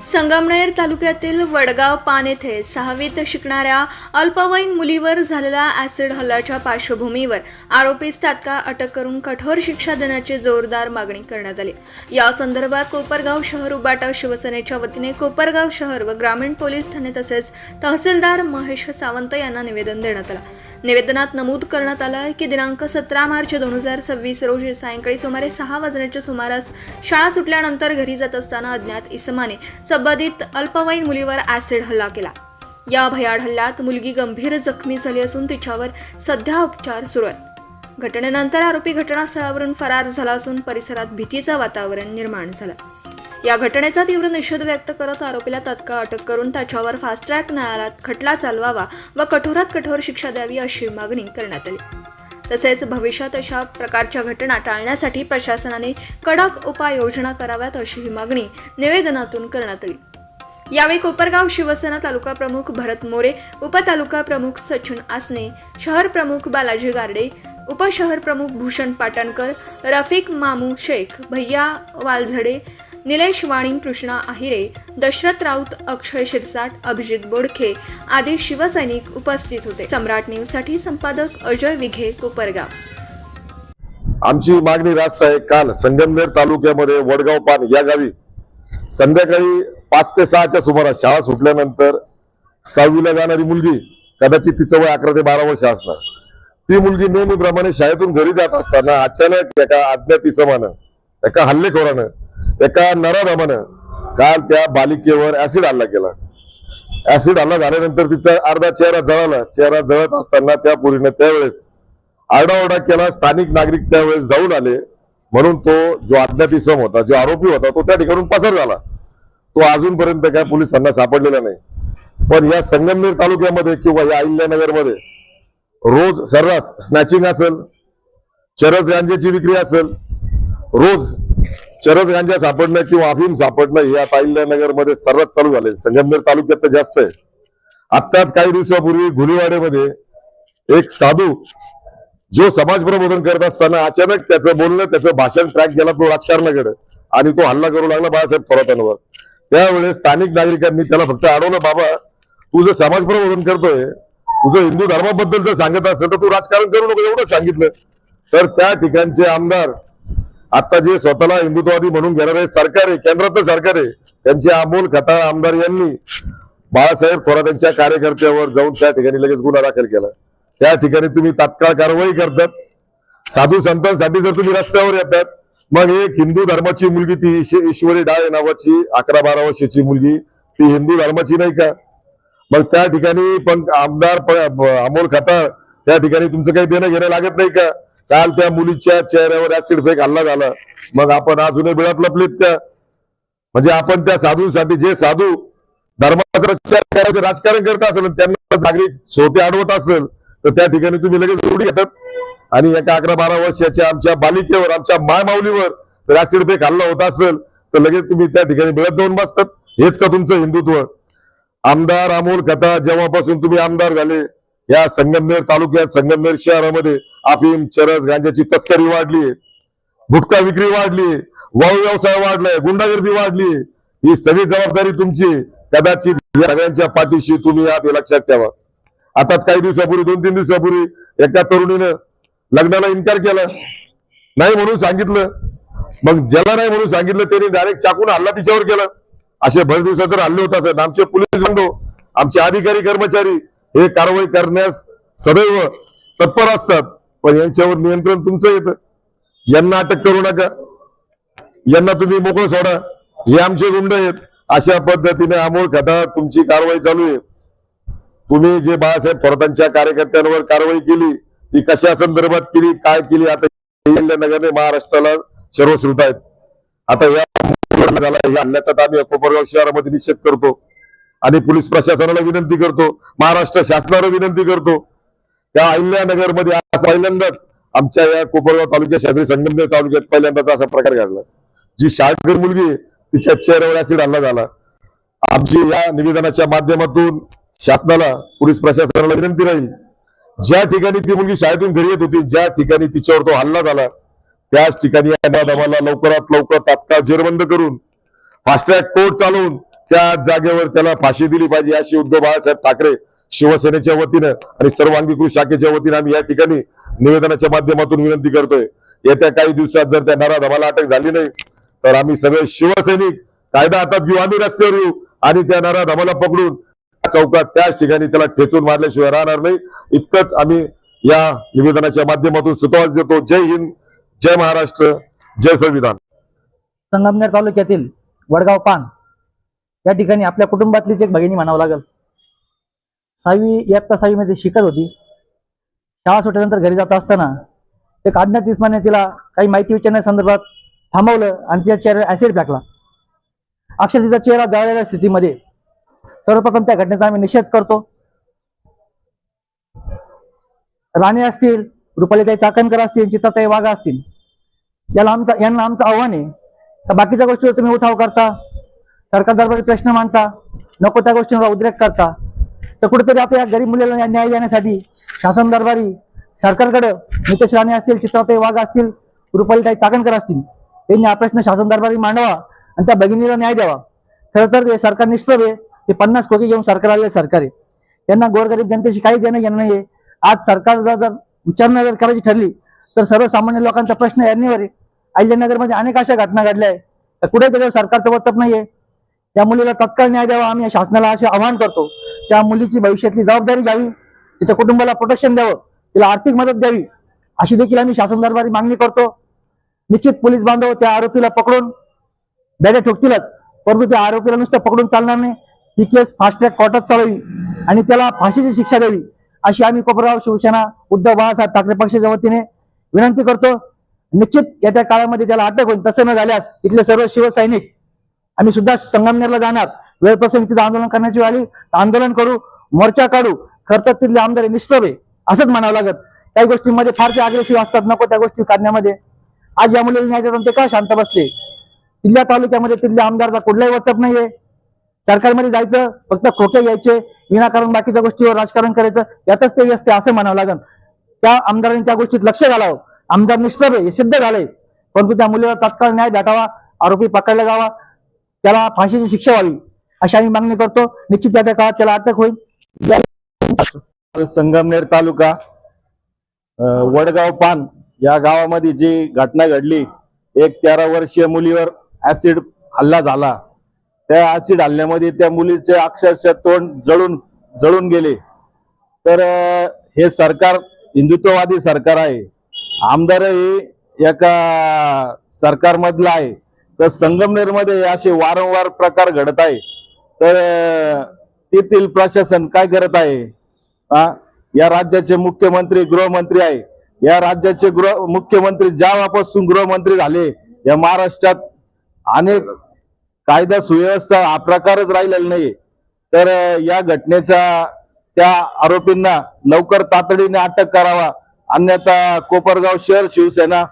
संगमनेर तालुक्यातील वडगाव पान येथे 6वीत शिकणाऱ्या अल्पवयीन मुलीवर झालेल्या ॲसिड हल्ल्याच्या पार्श्वभूमीवर आरोपीस तात्काळ अटक करून कठोर शिक्षा देण्याची जोरदार मागणी करण्यात आली। या संदर्भात कोपरगाव शहर उबाटा शिवसेनेच्या वतीने कोपरगाव शहर व ग्रामीण पोलीस ठाणे तसेच तहसीलदार महेश सावंत यांना निवेदन देण्यात आलं। निवेदनात नमूद करण्यात आलं की दिनांक 17 मार्च 2026 रोजी सायंकाळी सुमारे 6 वाजण्याच्या सुमारास शाळा सुटल्यानंतर घरी जात असताना अज्ञात इसमाने संबंधित अल्पवयीन मुलीवर ॲसिड हल्ला केला। या भयाड हल्ल्यात मुलगी गंभीर जखमी झाली असून तिच्यावर सध्या उपचार सुरू आहेत। घटनेनंतर आरोपी घटनास्थळावरून फरार झाला असून परिसरात भीतीचं वातावरण निर्माण झालं। या घटनेचा तीव्र निषेध व्यक्त करत आरोपीला तात्काळ अटक करून त्याच्यावर फास्ट ट्रॅक न्यायालयात खटला चालवावा व कठोरात कठोर शिक्षा द्यावी अशी मागणी करण्यात आली। तसेच भविष्यात अशा प्रकारच्या घटना टाळण्यासाठी प्रशासनाने कडक उपाययोजना कराव्यात अशी मागणी निवेदनातून करण्यात आली। यावेळी कोपरगाव शिवसेना तालुका प्रमुख भरत मोरे, उपतालुका प्रमुख सचिन आसने, शहर प्रमुख बालाजी गारडे, उपशहर प्रमुख भूषण पाटणकर, रफिक मामू शेख, भैया वालझडे, निलेश वाणी, कृष्णा आहिरे, दशरथ राऊत, अक्षय शिरसाट, अभिजित बोडखे आदी शिवसैनिक उपस्थित होते। सम्राट न्यूजसाठी संपादक अजय विघे, कोपरगाव। आमची मागणी रास्त आहे। काल संगमनेर तालुक्यामध्ये वडगाव पान या गावी संध्याकाळी 5 ते 6 च्या सुमारास शाळा सुटल्यानंतर 6वीला जाणारी मुलगी, कदाचित तिचं वय 11 ते 12 वर्ष असणार, ती मुलगी नेहमीप्रमाणे शाळेतून घरी जात असताना अचानक एका अज्ञात इसमानं, एका हल्लेखोरानं, एका नराधमानं काल त्या बालिकेवर ऍसिड हल्ला केला। ऍसिड हल्ला झाल्यानंतर तिचा अर्धा चेहरा जळाला। चेहरा जळत असताना त्या पोरीने त्यावेळेस आरडाओरडा केला। स्थानिक नागरिक त्यावेळेस धावून आले, म्हणून तो जो अज्ञात इसम होता, जो आरोपी होता, तो त्या ठिकाणून पसार झाला। तो अजूनपर्यंत काय पोलिसांना सापडलेला नाही। पण या संगमनेर तालुक्यामध्ये किंवा या अहिल्यानगर मध्ये रोज सर्रास स्नॅचिंग असेल, चरस गांजाची विक्री असेल, रोज चरस गांजा सापडणं किंवा अफीम सापडणं हे आता अहिल्यानगर मध्ये सर्वात चालू झाले। संगमनेर तालुक्यात तर जास्त आहे। आत्ताच काही दिवसापूर्वी घुलीवाड्यामध्ये एक साधू जो समाज प्रबोधन करत असताना अचानक त्याचं बोलणं, त्याचं भाषण ट्रॅक गेला तो राजकारणाकडे आणि तो हल्ला करू लागला बाळासाहेब थोरातांवर। त्यावेळेस स्थानिक नागरिकांनी त्याला फक्त अडवलं, बाबा तू जर समाज प्रबोधन करतोय, तुझं हिंदू धर्माबद्दल जर सांगत असेल तर तू राजकारण करू नको, एवढं सांगितलं। तर त्या ठिकाणचे आमदार, आता जे स्वतःला हिंदुत्ववादी म्हणून घेणारे सरकार आहे, केंद्रातलं सरकार आहे, त्यांचे अमोल खताळ आमदार यांनी बाळासाहेब थोरातांच्या कार्यकर्त्यावर जाऊन त्या ठिकाणी लगेच गुन्हा दाखल केला। त्या ठिकाणी तुम्ही तात्काळ कारवाई करतात। साधू संतांसाठी जर तुम्ही रस्त्यावर येतात, मग एक हिंदू धर्माची मुलगी, ती ईश्वरी डाळे नावाची 11-12 वर्षाची मुलगी, ती हिंदू धर्माची नाही का? मग त्या ठिकाणी पण आमदार अमोल खताळ, त्या ठिकाणी तुमचं काही देणं घेणं लागत नाही का? काल त्या मुलीच्या चेहऱ्यावर ऍसिड फेक हल्ला झाला, मग आपण अजूनही बिळात लपलीत का? म्हणजे आपण त्या साधूंसाठी, जे साधू धर्माचं राजकारण करत असेल, त्यांना नागरिक सोते अडवत असेल, तर त्या ठिकाणी तुम्ही लगेच उडी घेतात आणि एका 11-12 वर्षाच्या आमच्या बालिकेवर, आमच्या मायमाऊलीवर जर ऍसिड फेक हल्ला होत असेल तर लगेच तुम्ही त्या ठिकाणी बिळात जाऊन बसतात। हेच का तुमचं हिंदुत्व? आमदार अमोल खताळ जेव्हापासून तुम्ही आमदार झाले, या संगमनेर तालुक्यात, संगमनेर शहरामध्ये अफीम, चरस गांजाची तस्करी वाढली, गुटखा विक्री वाढली, वाळू व्यवसाय वाढलाय, गुंडागर्दी वाढली। ही सगळी जबाबदारी तुमची। कदाचित या सगळ्यांच्या पाठीशी तुम्ही आहात हे लक्षात ठेवा। आताच काही दिवसापूर्वी, 2-3 दिवसापूर्वी एका तरुणीनं लग्नाला इन्कार केला, नाही म्हणून सांगितलं। मग ज्याला नाही म्हणून सांगितलं त्यांनी डायरेक्ट चाकून हल्ला तिच्यावर केला। असे भर दिवसाचे जर हल्ले होत असेल, आमचे पोलीस बंधू, आमचे अधिकारी कर्मचारी हे कारवाई करण्यास सदैव तत्पर असतात, पण यांच्यावर नियंत्रण तुमचं येतं। यांना अटक करू नका, यांना तुम्ही मोकळं सोडा, हे आमचे गुंड आहेत। अशा पद्धतीने अमोल खताळ तुमची कारवाई चालू आहे। तुम्ही जे बाळासाहेब थोरातांच्या कार्यकर्त्यांवर कारवाई केली, ती कशा संदर्भात केली, काय केली, आता अहिल्यानगरने महाराष्ट्राला सर्वश्रुत आहेत। आता या हल्ल्याचा आम्ही कोपरगाव शहरामध्ये निषेध करतो आणि पोलीस प्रशासनाला विनंती करतो, महाराष्ट्र शासनाला विनंती करतो। त्या अहिल्यानगरमध्ये पहिल्यांदाच आमच्या या कोपरगाव तालुक्यात, शेजारी संगमनेर तालुक्यात पहिल्यांदाच असा प्रकार घडला। जी शाळकरी मुलगी, तिच्या चेहऱ्यावर ऍसिड हल्ला झाला। आमची या निवेदनाच्या माध्यमातून शासनाला, पोलीस प्रशासनाला विनंती राहील, ज्या ठिकाणी ती मुलगी शाळेतून घरी येत होती, ज्या ठिकाणी तिच्यावर तो हल्ला झाला, त्याच ठिकाणी या नराधमाला लवकरात लवकर तात्काळ जेरबंद करून फास्ट ट्रॅक कोर्ट चालवून त्या जागेवर त्याला फाशी दिली पाहिजे अशी उद्धव बाळासाहेब ठाकरे शिवसेनेच्या वतीनं आणि सर्व अंगीकृत शाखेच्या वतीनं आम्ही या ठिकाणी निवेदनाच्या माध्यमातून विनंती करतोय. येत्या काही दिवसात जर त्या नराधमाला अटक झाली नाही तर आम्ही सगळे शिवसैनिक कायदा हातात घेऊ, आम्ही रस्त्यावर येऊ आणि त्या नराधमाला पकडून चौकात त्याच ठिकाणी त्याला ठेचून मारल्याशिवाय राहणार नाही. इतकंच आम्ही या निवेदनाच्या माध्यमातून सुतोवाच देतो. जय हिंद, जय महाराष्ट्र, जय संविधान. संगमनेर तालुक्यातील वडगाव पान या ठिकाणी आपल्या कुटुंबातलीच एक भगिनी म्हणावं लागेल. 6वी मध्ये शिकत होती. शाळा सुटल्यानंतर घरी जात असताना एक अज्ञात इसमाने तिला काही माहिती विचारण्यासंदर्भात थांबवलं आणि तिच्या चेहऱ्यावर ऍसिड फेकला. अक्षर तिचा चेहरा जळलेल्या स्थितीमध्ये. सर्वप्रथम त्या घटनेचा आम्ही निषेध करतो. राणे असतील, रुपालीताई चाकणकर असतील, चित्राताई वाघ असतील, यांना आमचं आव्हान आहे तर बाकीच्या गोष्टीवर तुम्ही उठाव करता, सरकार दरबारी प्रश्न मांडता, नको त्या गोष्टींवर उद्रेक करता, तर कुठेतरी आता या गरीब मुलीला न्याय देण्यासाठी शासन दरबारी सरकारकडे नितेश राणे असतील, चित्राताई वाघ असतील, रुपालीताई चाकणकर असतील, यांनी हा प्रश्न शासन दरबारी मांडावा आणि त्या भगिनीला न्याय द्यावा. खरं तर हे सरकार निष्प्रभ आहे. ते 50 कोटी घेऊन सरकार आलेले सरकार आहे. यांना गोरगरीब जनतेशी काही देणं घेणं नाहीये. आज सरकार जर विचारणा जर करायची ठरली तर सर्वसामान्य लोकांचा प्रश्न यांनीवर आहे. अहिल्यानगरमध्ये अनेक अशा घटना घडल्या आहे तर कुठे त्याच्यावर सरकारचं वचप नाहीये. या मुलीला तत्काळ न्याय द्यावा. आम्ही या शासनाला असे आवाहन करतो. त्या मुलीची भविष्यातली जबाबदारी घ्यावी, तिच्या कुटुंबाला प्रोटेक्शन द्यावं, तिला आर्थिक मदत द्यावी अशी देखील आम्ही शासन दरबारी मागणी करतो. निश्चित पोलीस बांधव त्या आरोपीला पकडून बेड्या ठोकतीलच, परंतु त्या आरोपीला नुसतं पकडून चालणार नाही. ही केस फास्ट ट्रॅक कोर्टात चालवावी आणि त्याला फाशीची शिक्षा द्यावी अशी आम्ही कोपरगाव शिवसेना उद्धव बाळासाहेब ठाकरे पक्षाच्या वतीने विनंती करतो. निश्चित येत्या काळामध्ये त्याला अटक होईल. तसं न झाल्यास इथले सर्व शिवसैनिक आम्ही सुद्धा संगमनेरला जाणार. वेळ प्रसंगी तिथं आंदोलन करण्याची वेळ आली आंदोलन करू, मोर्चा काढू. खरं तर तिथले आमदार निष्प्रभ आहे असंच म्हणावं लागत. काही गोष्टींमध्ये फार ते अग्रेसिव्ह असतात, नको त्या गोष्टी काढण्यामध्ये. आज या मुलीला न्याय देताना ते का शांत बसले? तिथल्या तालुक्यामध्ये तिथल्या आमदारचा कुठलाही वचप नाहीये. सरकारमध्ये जायचं, फक्त खोके घ्यायचे, विनाकारण बाकीच्या गोष्टीवर राजकारण करायचं, यातच ते व्यस्त आहे असं म्हणावं लागेल. त्या आमदारांनी त्या गोष्टीत लक्ष घालावं. आमदार निष्प्रभ आहे हे सिद्ध झालंय, परंतु त्या मुलीला तात्काळ न्याय भेटावा, आरोपी पकडला जावा, त्याला फाशीची शिक्षा व्हावी अशी आम्ही मागणी करतो. निश्चित त्या काळात त्याला अटक होईल. संगमनेर तालुका वडगाव पान या गावामध्ये जी घटना घडली, एक 13 वर्षीय मुलीवर ऍसिड हल्ला झाला. त्या ऍसिड हल्ल्यामध्ये त्या मुलीचे अक्षरशः तोंड जळून गेले. तर हे सरकार हिंदुत्ववादी सरकार आहे. आमदारही एका सरकारमधला आहे. तर संगमनेरमध्ये असे वारंवार प्रकार घडत आहे. तर तेथील प्रशासन काय करत आहे? या राज्याचे मुख्यमंत्री गृहमंत्री आहे. या राज्याचे मुख्यमंत्री जेव्हापासून गृहमंत्री झाले या महाराष्ट्रात अनेक कायदा सुव्यवस्था हा प्रकारच राहिलेला नाही. तर या घटनेचा त्या आरोपींना लवकर तातडीने अटक करावा, अन्यथा कोपरगाव शहर शिवसेना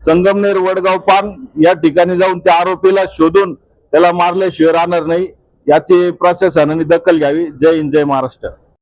संगमनेर वडगाव पान या ठिकाणी जाऊन त्या आरोपीला शोधून त्याला मारल्याशिवाय राहणार नाही. याची प्रशासनाने दखल घ्यावी. जय हिंद, जय महाराष्ट्र.